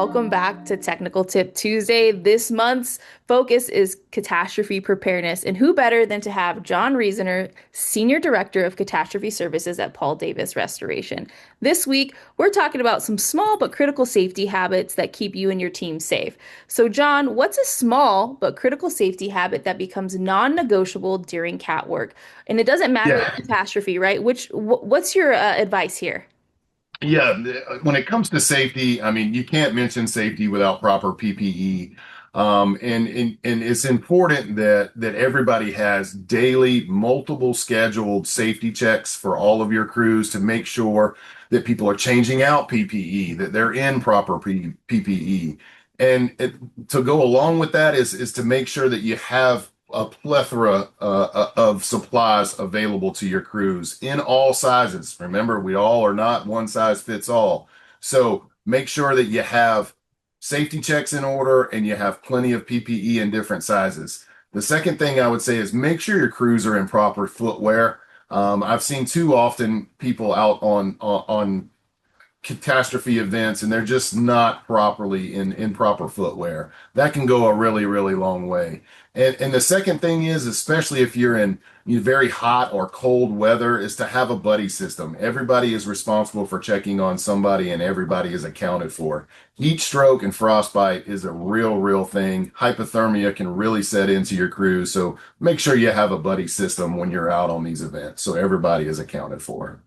welcome back to Technical Tip Tuesday. This month's focus is catastrophe preparedness, and who better than to have John Reasoner, Senior Director of Catastrophe Services at Paul Davis Restoration. This week, we're talking about some small but critical safety habits that keep you and your team safe. So, John, what's a small but critical safety habit that becomes non-negotiable during cat work? And it doesn't matter the Yeah, catastrophe, right? What's your advice here? yeah. When it comes to safety, I mean, you can't mention safety without proper PPE. And it's important that everybody has daily, multiple scheduled safety checks for all of your crews to make sure that people are changing out PPE, that they're in proper PPE. To go along with that is to make sure that you have a plethora of supplies available to your crews in all sizes. Remember, we all are not one size fits all. So make sure that you have safety checks in order and you have plenty of PPE in different sizes. The second thing I would say is make sure your crews are in proper footwear. I've seen too often people out on catastrophe events and they're just not properly in proper footwear. That can go a really long way. And the second thing is, especially if you're in very hot or cold weather, is to have a buddy system. Everybody is responsible for checking on somebody and everybody is accounted for. Heat stroke and frostbite is a real thing. Hypothermia can really set into your crew. So make sure you have a buddy system when you're out on these events so everybody is accounted for.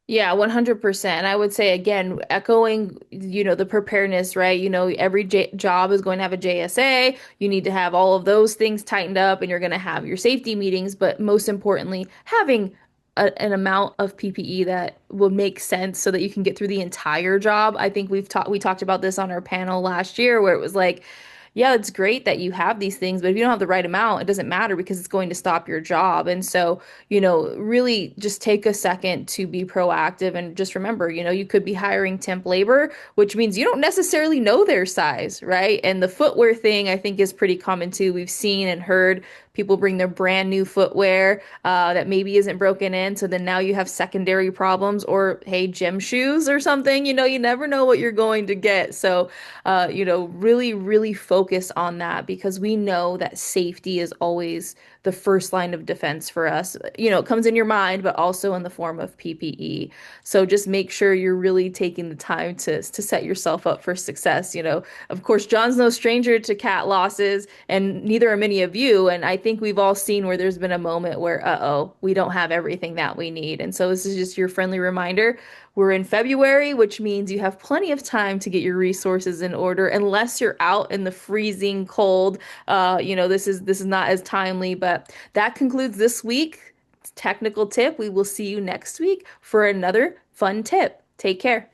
Yeah, 100%. I would say again, echoing, the preparedness, right? Every j job is going to have a JSA. You need to have all of those things tightened up and you're going to have your safety meetings, but most importantly, having an amount of PPE that will make sense so that you can get through the entire job. I think we talked about this on our panel last year where it was like, yeah, it's great that you have these things, but if you don't have the right amount, it doesn't matter because it's going to stop your job. And so, really just take a second to be proactive and just remember, you could be hiring temp labor, which means you don't necessarily know their size, right? And the footwear thing, I think, is pretty common too. We've seen and heard people bring their brand new footwear that maybe isn't broken in. So then now you have secondary problems, or hey, gym shoes or something. You never know what you're going to get. So, really focus on that because we know that safety is always the first line of defense for us. It comes in your mind, but also in the form of PPE. So just make sure you're really taking the time to set yourself up for success. Of course, John's no stranger to cat losses, and neither are many of you. And I think we've all seen where there's been a moment where, uh-oh, we don't have everything that we need. And so this is just your friendly reminder. We're in February, which means you have plenty of time to get your resources in order, unless you're out in the freezing cold. This is not as timely, but that concludes this week. Technical tip. We will see you next week for another fun tip. Take care.